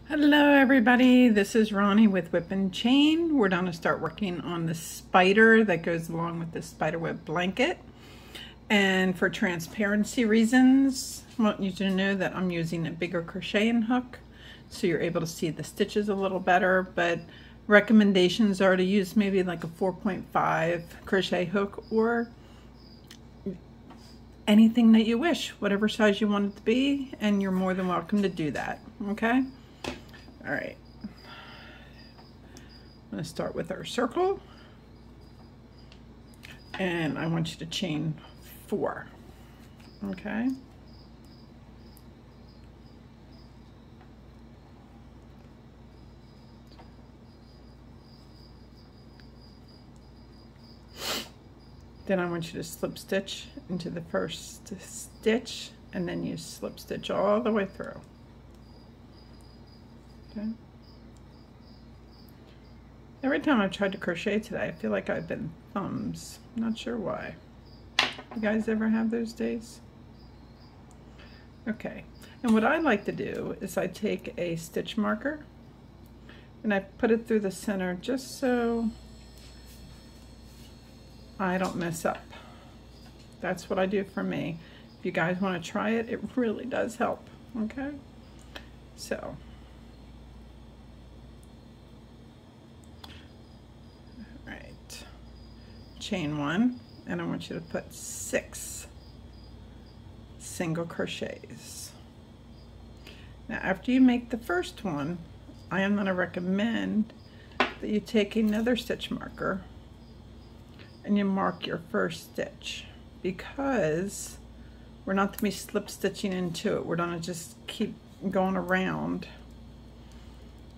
Hello everybody, this is Ronnie with Whip and Chain. We're going to start working on the spider that goes along with the spiderweb blanket. And for transparency reasons, I want you to know that I'm using a bigger crocheting hook so you're able to see the stitches a little better, but recommendations are to use maybe like a 4.5 crochet hook or anything that you wish, whatever size you want it to be, and you're more than welcome to do that, okay? All right, I'm going to start with our circle, and I want you to chain 4, okay? Then I want you to slip stitch into the first stitch, and then you slip stitch all the way through. Okay. Every time I've tried to crochet today, I feel like I've been thumbs. Not sure why. You guys ever have those days? Okay, and what I like to do is I take a stitch marker and I put it through the center just so I don't mess up. That's what I do for me. If you guys want to try it, it really does help, okay? So, chain 1, and I want you to put 6 single crochets. Now after you make the first one, I am going to recommend that you take another stitch marker and you mark your first stitch, because we're not going to be slip stitching into it. We're going to just keep going around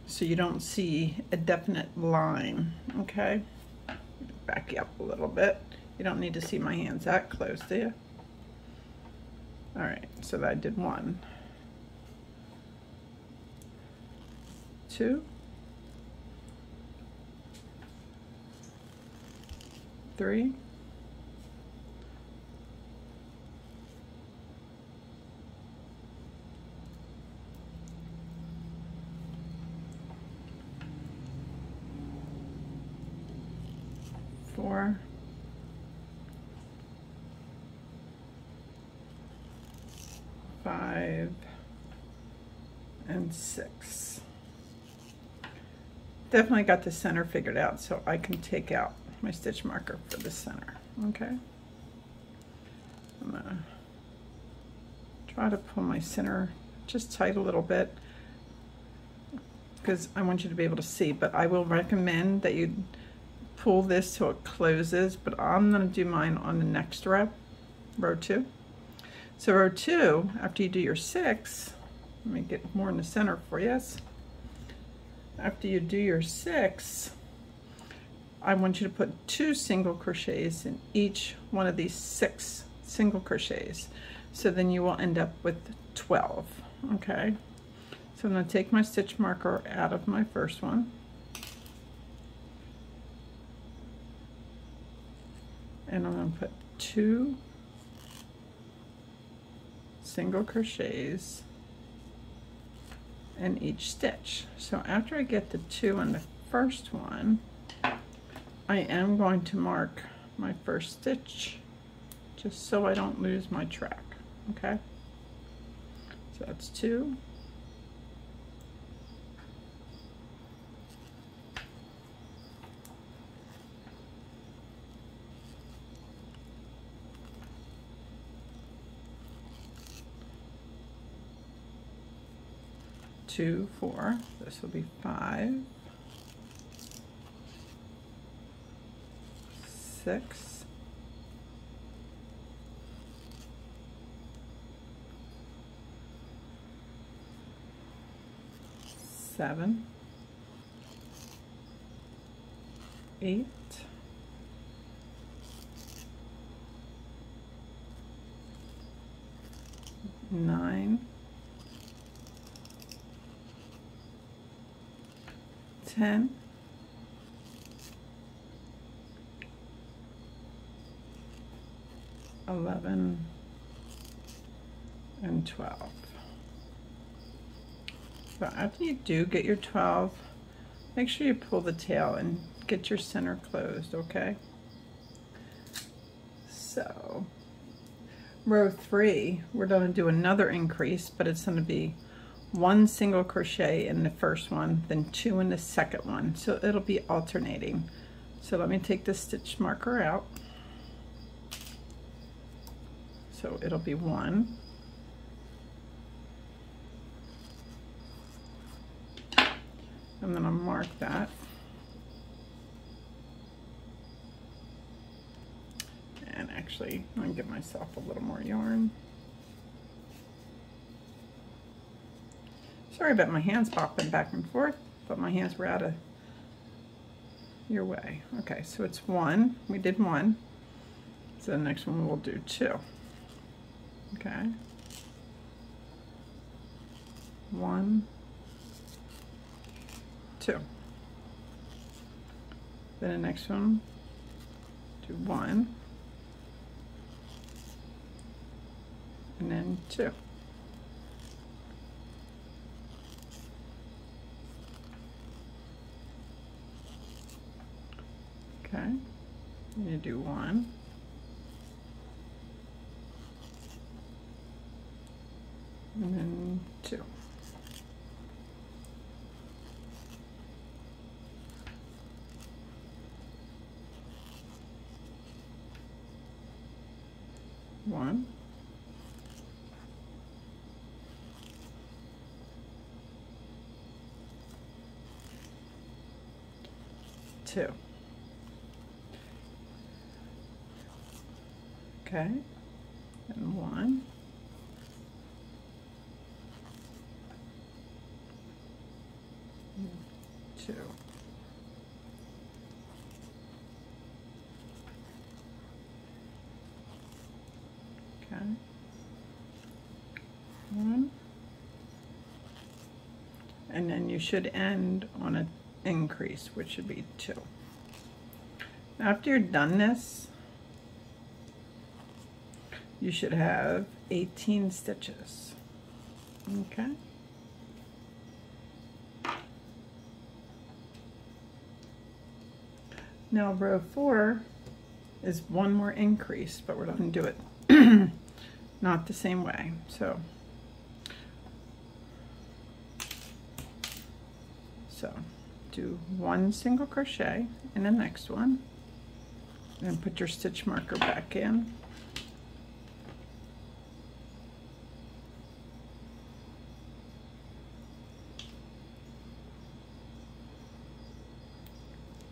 so you don't see a definite line, okay? Back you up a little bit. You don't need to see my hands that close, do you? All right, so I did 1, 2, 3, 4, 5, and 6. Definitely got the center figured out, so I can take out my stitch marker for the center, okay? I'm gonna try to pull my center just tight a little bit because I want you to be able to see, but I will recommend that you pull this till it closes, but I'm going to do mine on the next row, row 2. So row 2, after you do your 6, let me get more in the center for you. After you do your 6, I want you to put 2 single crochets in each one of these 6 single crochets. So then you will end up with 12, okay? So I'm going to take my stitch marker out of my first one. And I'm going to put 2 single crochets in each stitch. So after I get the 2 in the first one, I am going to mark my first stitch just so I don't lose my track, okay? So that's 2. 2, 4, this will be 5, 6, 7, 8, 9, 10, 11, and 12. So after you do get your 12, make sure you pull the tail and get your center closed, okay? So row 3, we're going to do another increase, but it's going to be 1 single crochet in the first one, then 2 in the second one. So it'll be alternating. So let me take the stitch marker out. So it'll be 1. I'm going to mark that. And actually, I'm going to give myself a little more yarn. Sorry about my hands bopping back and forth, but my hands were out of your way. Okay, so it's 1. We did 1. So the next one we'll do 2. Okay. 1, 2. Then the next one, do 1, and then 2. Okay, and you do 1, and then 2. One, 2. Okay, and 1, 2. Okay, 1, and then you should end on an increase, which should be 2. Now after you're done this, you should have 18 stitches. Okay. Now row 4 is 1 more increase, but we're going to do it not the same way. So do 1 single crochet in the next one, and put your stitch marker back in.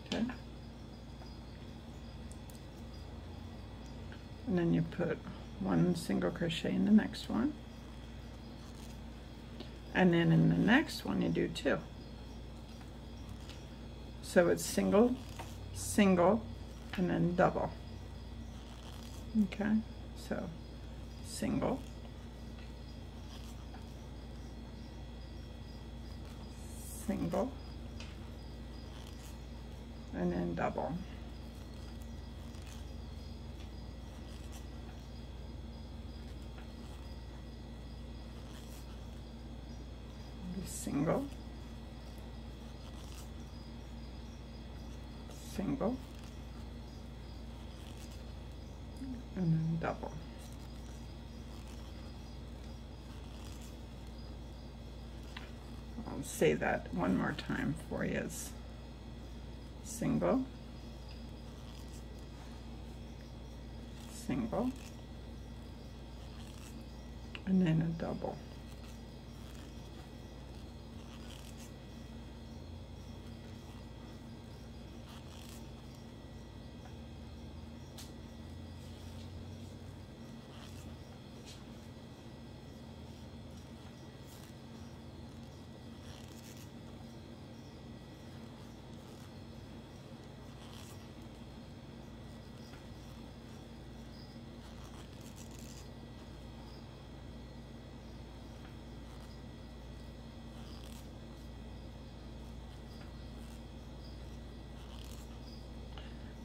Okay. And then you put 1 single crochet in the next one, and then in the next one you do 2. So it's single, single, and then double. Okay, so single, single, and then double. Single, single, and then double. I'll say that one more time for you. Single, single, and then a double.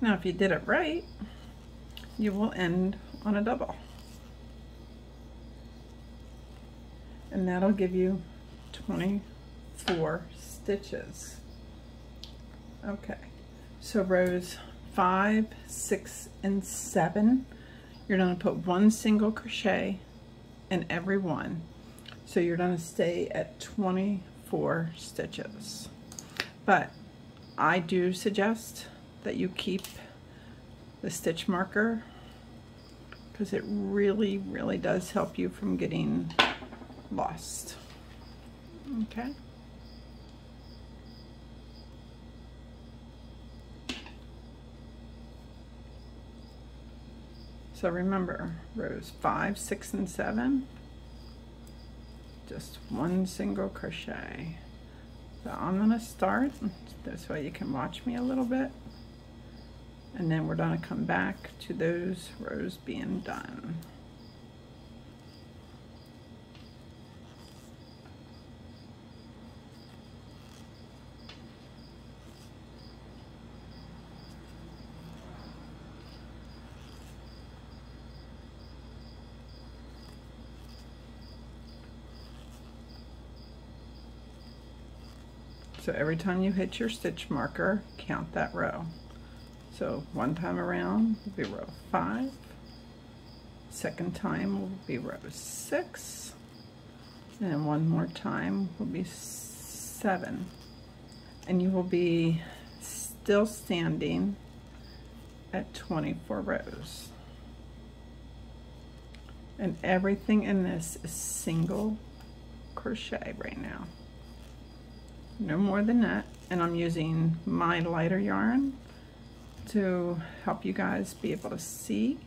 Now if you did it right, you will end on a double. And that'll give you 20 4 stitches. Okay, so rows 5, 6, and 7, you're going to put 1 single crochet in every one. So you're going to stay at 24 stitches. But I do suggest that you keep the stitch marker, because it really does help you from getting lost. Okay. So remember, rows 5, 6, and 7, just 1 single crochet. So I'm going to start, this way you can watch me a little bit, and then we're going to come back to those rows being done. So every time you hit your stitch marker, count that row. So one time around will be row 5, second time will be row 6, and then one more time will be 7. And you will be still standing at 24 rows. And everything in this is single crochet right now. No more than that. And I'm using my lighter yarn to help you guys be able to see,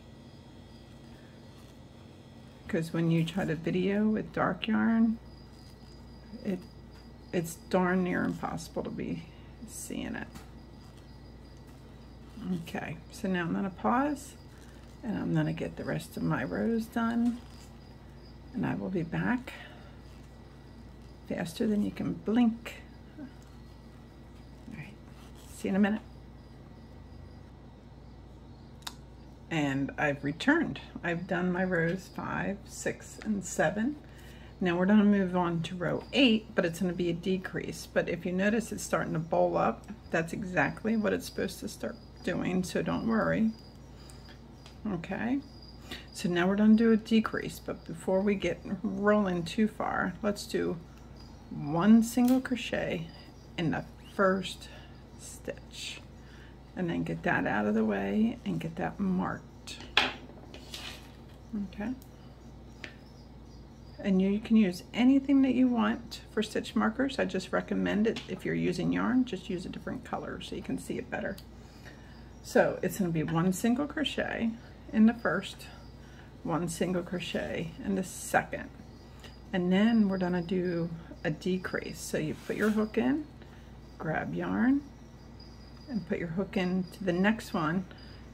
because when you try to video with dark yarn, it's darn near impossible to be seeing it. Okay, so now I'm going to pause and I'm going to get the rest of my rows done, and I will be back faster than you can blink. All right, see you in a minute. And I've returned. I've done my rows 5, 6, and 7. Now we're going to move on to row 8, but it's going to be a decrease. But if you notice it's starting to bowl up, that's exactly what it's supposed to start doing, so don't worry. Okay, so now we're going to do a decrease, but before we get rolling too far, let's do 1 single crochet in the first stitch. And then get that out of the way and get that marked. Okay. And you can use anything that you want for stitch markers. I just recommend it, if you're using yarn, just use a different color so you can see it better. So it's going to be 1 single crochet in the first, 1 single crochet in the second. And then we're going to do a decrease. So you put your hook in, grab yarn, and put your hook into the next one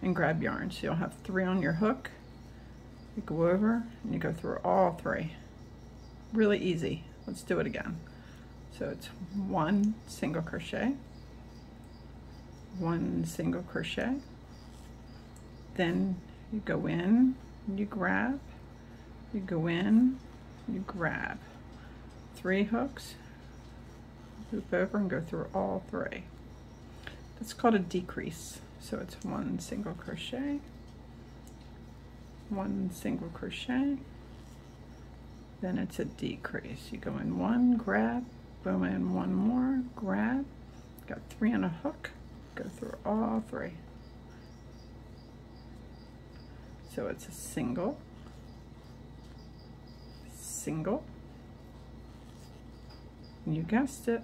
and grab yarn. So you'll have 3 on your hook. You go over and you go through all 3. Really easy. Let's do it again. So it's 1 single crochet, 1 single crochet, then you go in, you grab, you go in, you grab, 3 hooks, loop over and go through all 3. It's called a decrease. So it's 1 single crochet, 1 single crochet, then it's a decrease. You go in 1, grab, go in 1 more, grab, got 3 on a hook, go through all 3. So it's a single, single, you guessed it,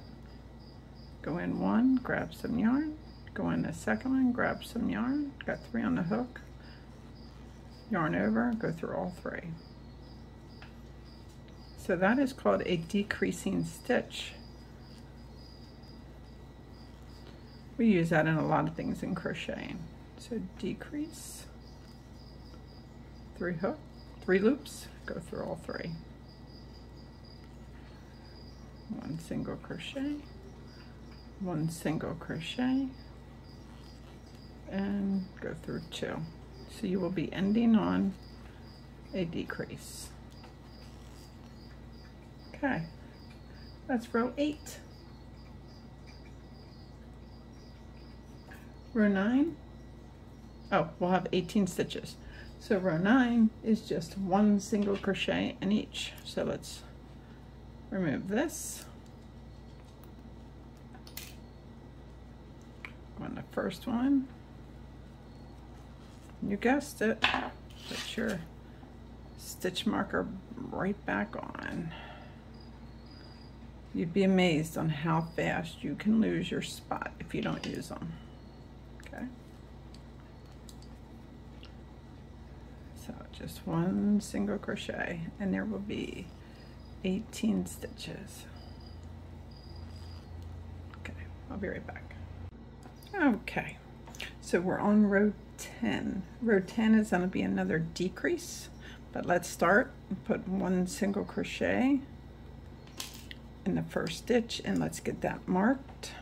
go in 1, grab some yarn, go in the second one, grab some yarn, got 3 on the hook, yarn over, go through all 3. So that is called a decreasing stitch. We use that in a lot of things in crocheting. So decrease, 3 hook, 3 loops, go through all 3. 1 single crochet, 1 single crochet, and go through 2. So you will be ending on a decrease. Okay, that's row 8. row 9. Oh, we'll have 18 stitches. So row 9 is just 1 single crochet in each. So let's remove this. On the first one, you guessed it, put your stitch marker right back on. You'd be amazed on how fast you can lose your spot if you don't use them. Okay. So just 1 single crochet, and there will be 18 stitches. Okay, I'll be right back. Okay, so we're on row 10. Row 10 is going to be another decrease, but let's start and put 1 single crochet in the first stitch, and let's get that marked.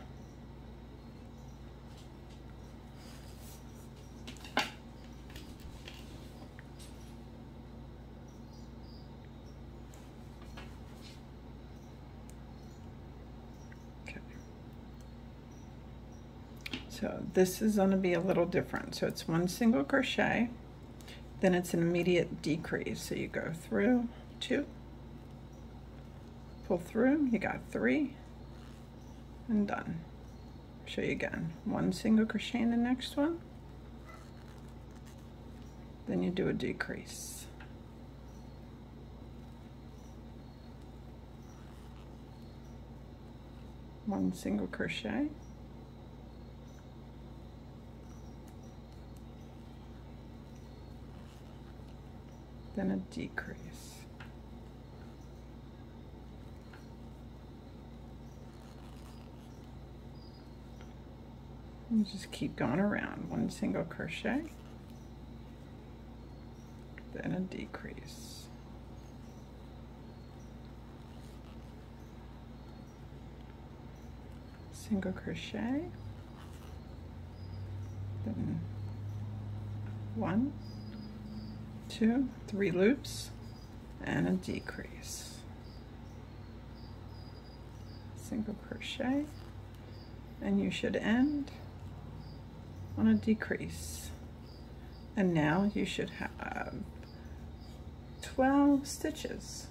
So this is going to be a little different. So it's 1 single crochet, then it's an immediate decrease. So you go through 2, pull through, you got 3, and done. Show you again. 1 single crochet in the next one, then you do a decrease. One single crochet, then a decrease. And just keep going around. 1 single crochet, then a decrease. Single crochet, then 1, 2, 3 loops, and a decrease. Single crochet, and you should end on a decrease. And now you should have 12 stitches.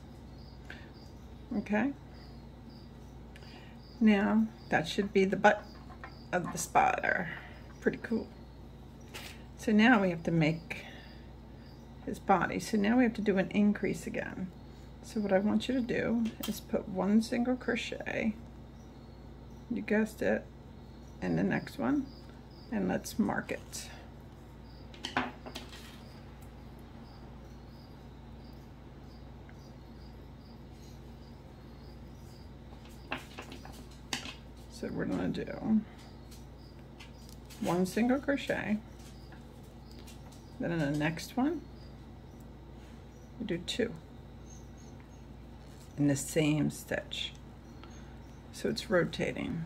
Okay? Now that should be the butt of the spider. Pretty cool. So now we have to make his body. So now we have to do an increase again. So what I want you to do is put 1 single crochet, you guessed it, in the next one, and let's mark it. So we're going to do 1 single crochet, then in the next one you do 2 in the same stitch, so it's rotating.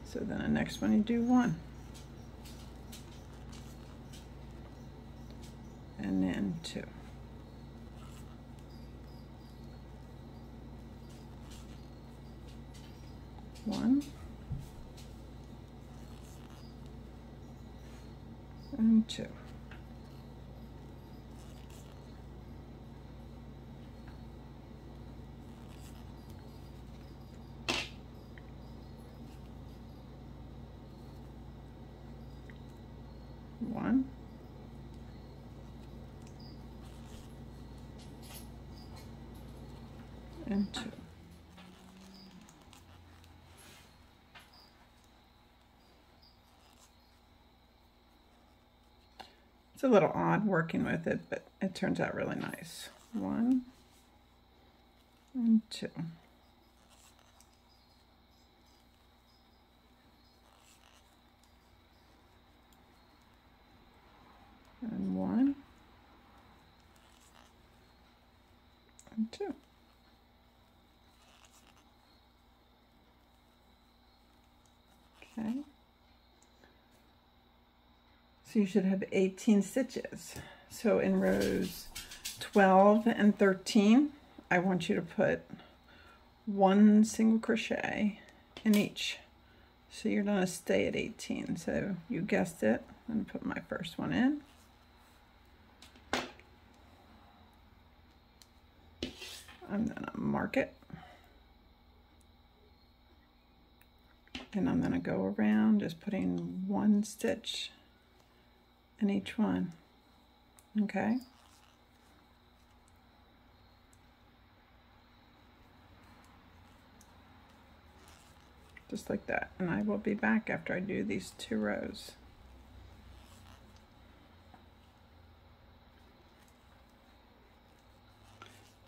So then the next one you do 1, and then 2. One and 2. One and 2. It's a little odd working with it, but it turns out really nice. 1 and 2. And 1 and 2. Okay. So you should have 18 stitches. So in rows 12 and 13, I want you to put 1 single crochet in each. So you're going to stay at 18. So you guessed it. I'm going to put my first one in. I'm going to mark it. And I'm going to go around just putting one stitch in each one. Okay? Just like that. And I will be back after I do these 2 rows.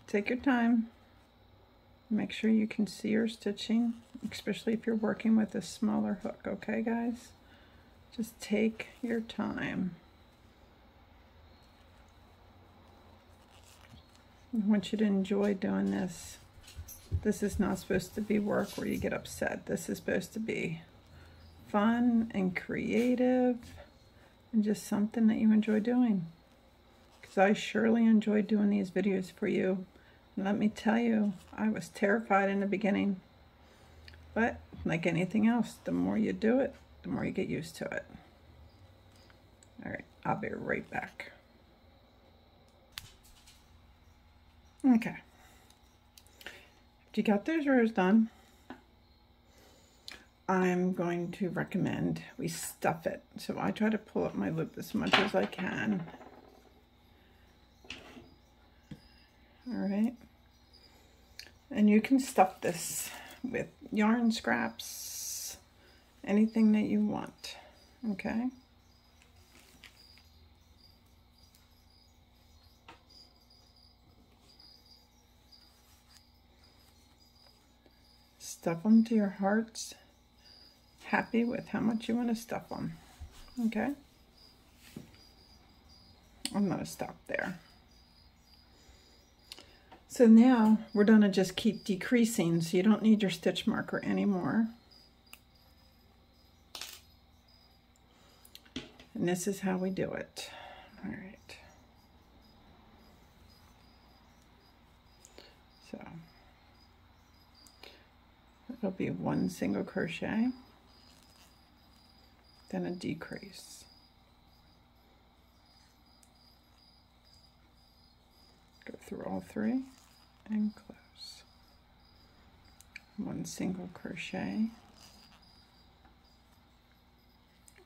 Take your time. Make sure you can see your stitching, especially if you're working with a smaller hook, okay guys? Just take your time. I want you to enjoy doing this. This is not supposed to be work where you get upset. This is supposed to be fun and creative and just something that you enjoy doing. Because I surely enjoy doing these videos for you. And let me tell you, I was terrified in the beginning. But like anything else, the more you do it, the more you get used to it. All right, I'll be right back. Okay. If you got those rows done, I'm going to recommend we stuff it. So I try to pull up my loop as much as I can. All right. And you can stuff this with yarn scraps, anything that you want, okay? Stuff them to your heart's happy with how much you want to stuff them, okay? I'm going to stop there. So now we're going to just keep decreasing, so you don't need your stitch marker anymore. And this is how we do it. All right. So it'll be 1 single crochet, then a decrease. Go through all 3 and close. 1 single crochet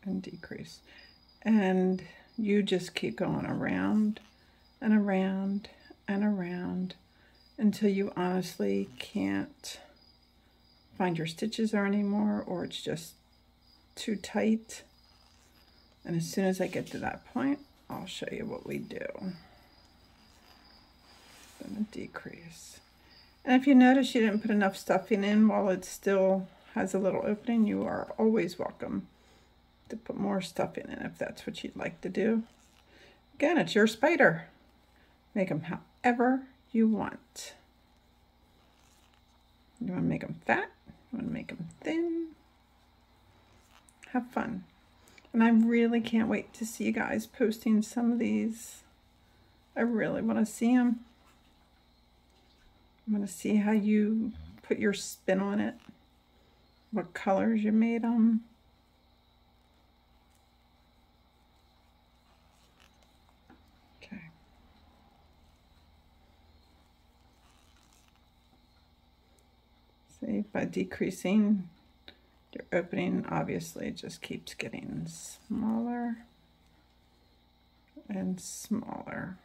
and decrease. And you just keep going around and around and around until you honestly can't find your stitches anymore, or it's just too tight. And as soon as I get to that point, I'll show you what we do. Then a decrease. And if you notice you didn't put enough stuffing in while it still has a little opening, you are always welcome to put more stuffing in if that's what you'd like to do. Again, it's your spider. Make them however you want. You want to make them fat? You want to make them thin? Have fun. And I really can't wait to see you guys posting some of these. I really want to see them. I'm going to see how you put your spin on it, what colors you made them. Okay. See, by decreasing, your opening obviously just keeps getting smaller and smaller.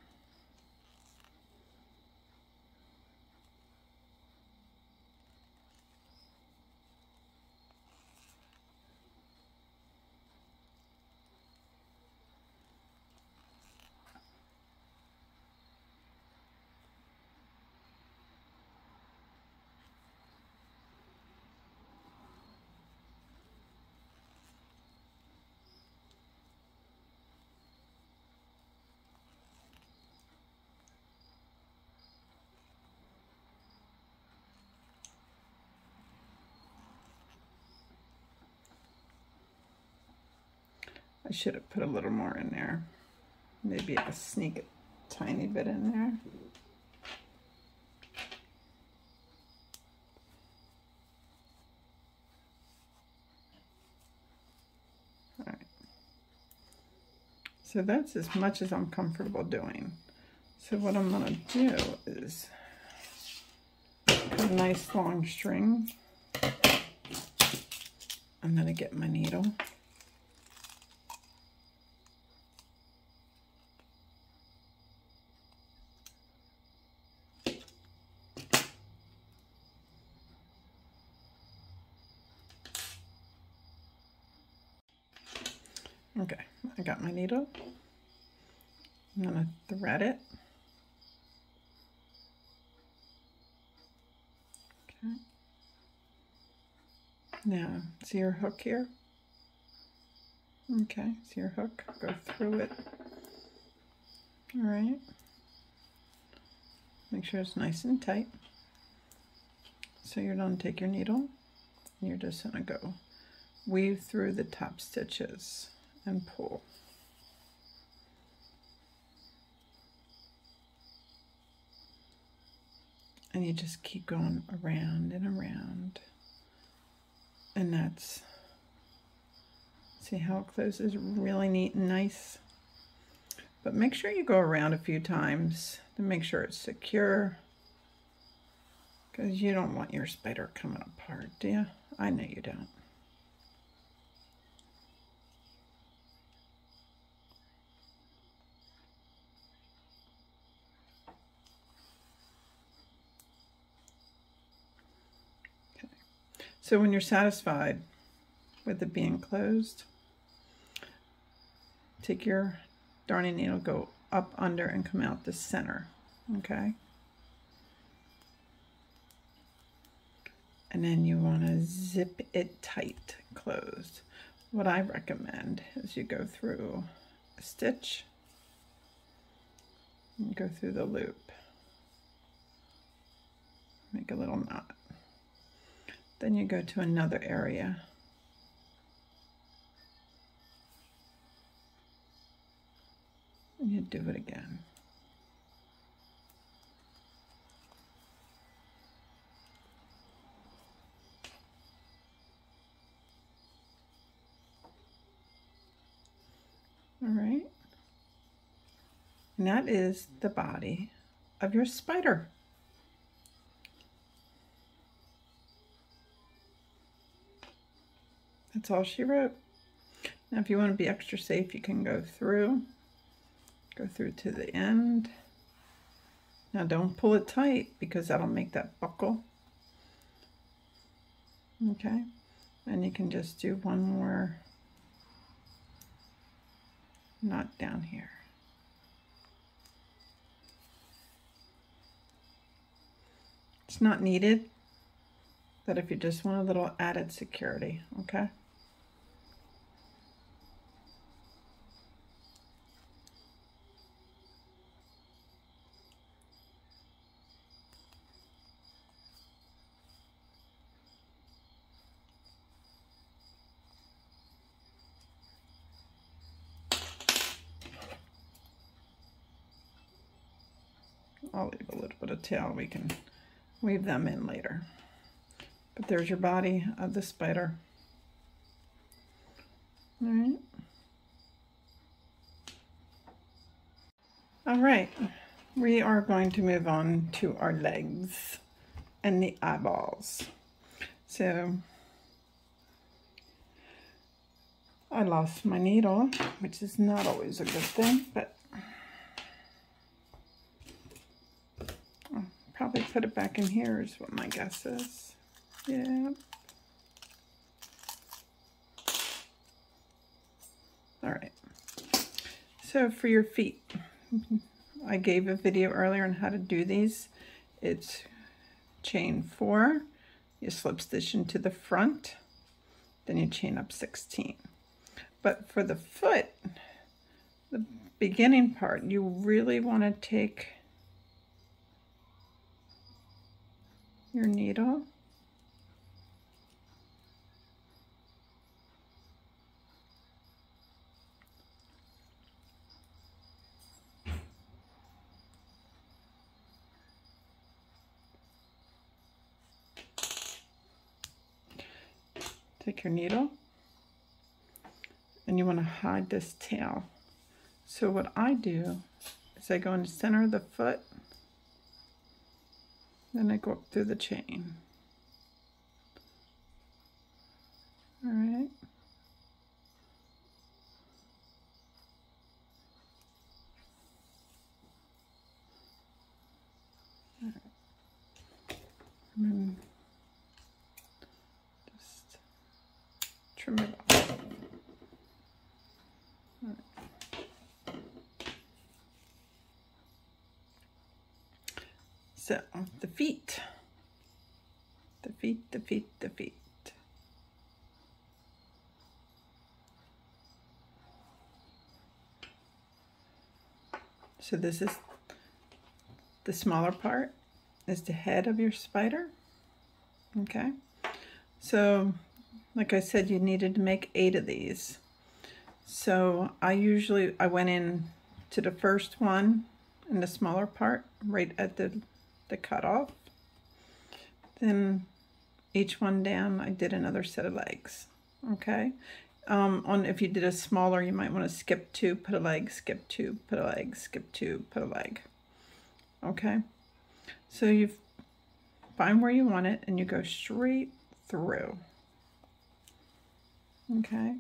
I should have put a little more in there. Maybe I'll sneak a tiny bit in there. So that's as much as I'm comfortable doing. So what I'm going to do is cut a nice long string. I'm going to get my needle. Okay, I got my needle. I'm going to thread it. Okay. Now, see your hook here? Okay, see your hook? Go through it. All right. Make sure it's nice and tight. So you're going to take your needle and you're just going to go weave through the top stitches and pull. And you just keep going around and around. And that's, see how it closes really neat and nice. But make sure you go around a few times to make sure it's secure, because you don't want your spider coming apart, do you? I know you don't. So when you're satisfied with it being closed, take your darning needle, go up under and come out the center, okay? And then you want to zip it tight closed. What I recommend is you go through a stitch and go through the loop. Make a little knot. Then you go to another area. And you do it again. All right. And that is the body of your spider. That's all she wrote. Now if you want to be extra safe, you can go through to the end. Now don't pull it tight because that'll make that buckle. Okay, and you can just do one more knot down here. It's not needed, but if you just want a little added security, okay? I'll leave a little bit of tail. We can weave them in later. But there's your body of the spider. All right. All right. We are going to move on to our legs and the eyeballs. So I lost my needle, which is not always a good thing, but I'll probably put it back in here is what my guess is. Yeah. All right. So for your feet, I gave a video earlier on how to do these. It's chain 4, you slip stitch into the front, then you chain up 16. But for the foot, the beginning part, you really want to take your needle and you want to hide this tail. So what I do is I go in the center of the foot, then I go up through the chain. All right. And then just trim it off. All right. So the feet. The feet, the feet, the feet. So this is the smaller part, is the head of your spider. Okay, so like I said, you needed to make 8 of these. So I went in to the first one in the smaller part, right at the cutoff. Then each one down, I did another set of legs. Okay. If you did a smaller, you might want to skip 2, put a leg, skip 2, put a leg, skip 2, put a leg. Okay. So you find where you want it and you go straight through. Okay.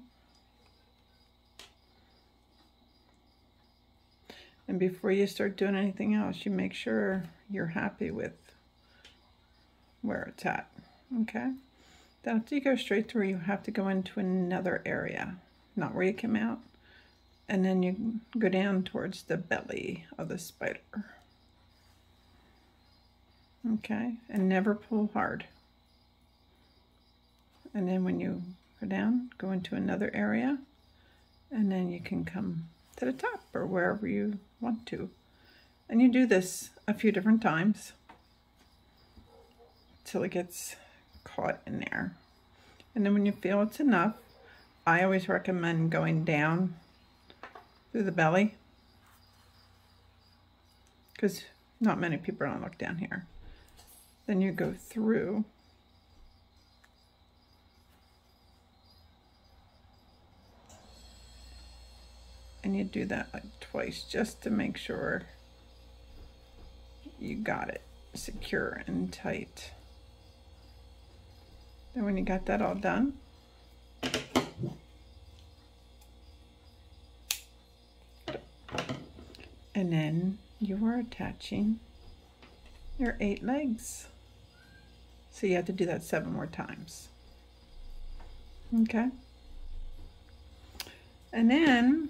And before you start doing anything else, you make sure you're happy with where it's at. Okay. Then after you go straight through, you have to go into another area, not where you came out. And then you go down towards the belly of the spider. Okay, and never pull hard. And then when you go down, go into another area, and then you can come to the top or wherever you want to. And you do this a few different times till it gets caught in there. And then when you feel it's enough, I always recommend going down through the belly, because not many people don't look down here. Then you go through and you do that like twice just to make sure you got it secure and tight. Then when you got that all done, and then you are attaching your 8 legs. So you have to do that 7 more times. Okay. And then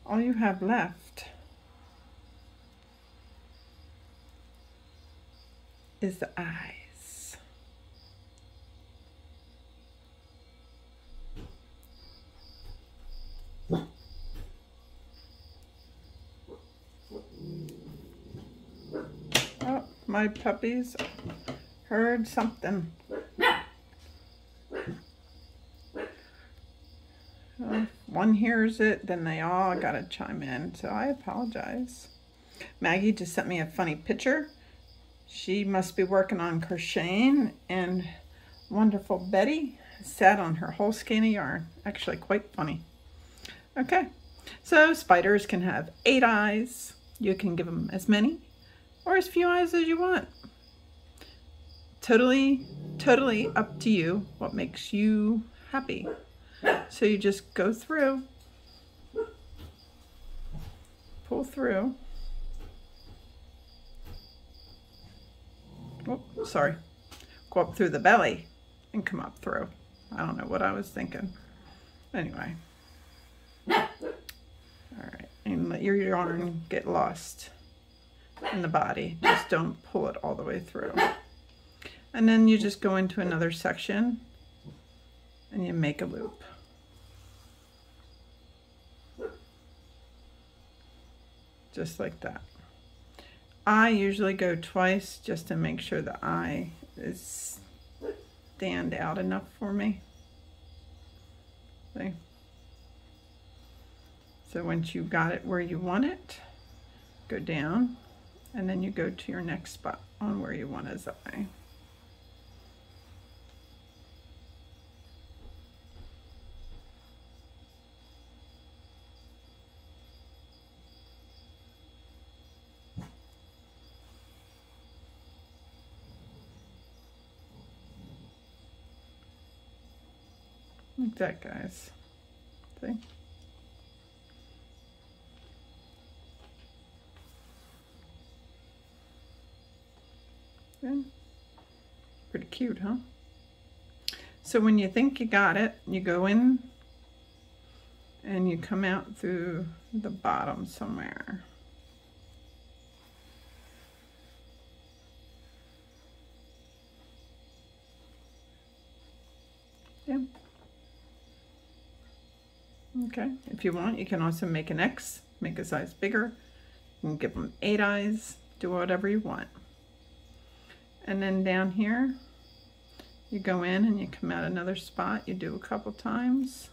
all you have left is the eyes. Oh, my puppies heard something. If one hears it, then they all gotta chime in, so I apologize. Maggie just sent me a funny picture. She must be working on crocheting, and wonderful Betty sat on her whole skein of yarn. Actually quite funny. Okay, so spiders can have 8 eyes. You can give them as many or as few eyes as you want. Totally up to you what makes you happy. So you just go through, pull through. Oh, sorry. Go up through the belly and come up through. I don't know what I was thinking. Anyway. All right, and let your yarn get lost in the body. Just don't pull it all the way through. And then you just go into another section and you make a loop. Just like that. I usually go twice just to make sure the eye is stand out enough for me. See? So once you got it where you want it, go down and then you go to your next spot on where you want his eye. Like that, guys. See? Yeah. Pretty cute, huh? So when you think you got it, you go in and you come out through the bottom somewhere. Yeah. Okay, if you want, you can also make an X, make a size bigger. You can give them 8 eyes, do whatever you want. And then down here, you go in and you come out another spot, you do a couple times.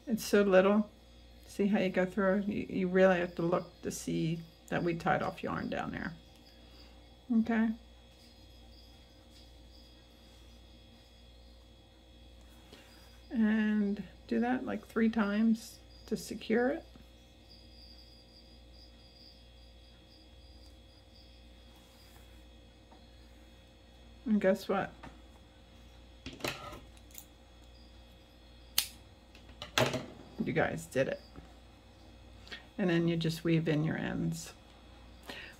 It's so little. See how you go through? You really have to look to see that we tied off yarn down there. Okay. And do that like 3 times to secure it. And guess what? You guys did it. And then you just weave in your ends.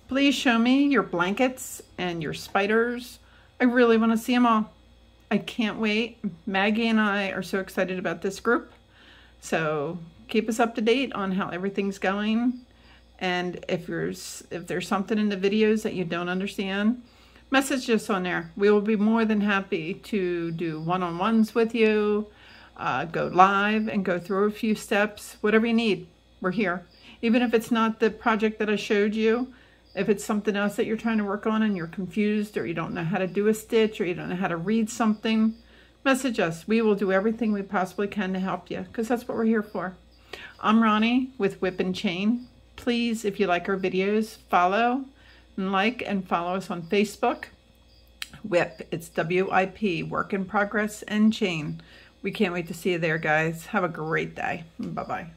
Please show me your blankets and your spiders. I really want to see them all. I can't wait. Maggie and I are so excited about this group. So keep us up to date on how everything's going. And if there's something in the videos that you don't understand, message us on there. We will be more than happy to do one-on-ones with you, go live and go through a few steps. Whatever you need, we're here. Even if it's not the project that I showed you, if it's something else that you're trying to work on and you're confused, or you don't know how to do a stitch, or you don't know how to read something, message us. We will do everything we possibly can to help you, because that's what we're here for. I'm Ronnie with Whip and Chain. Please, if you like our videos, follow and like and follow us on Facebook. Whip, it's W-I-P, Work in Progress and Chain. We can't wait to see you there, guys. Have a great day. Bye-bye.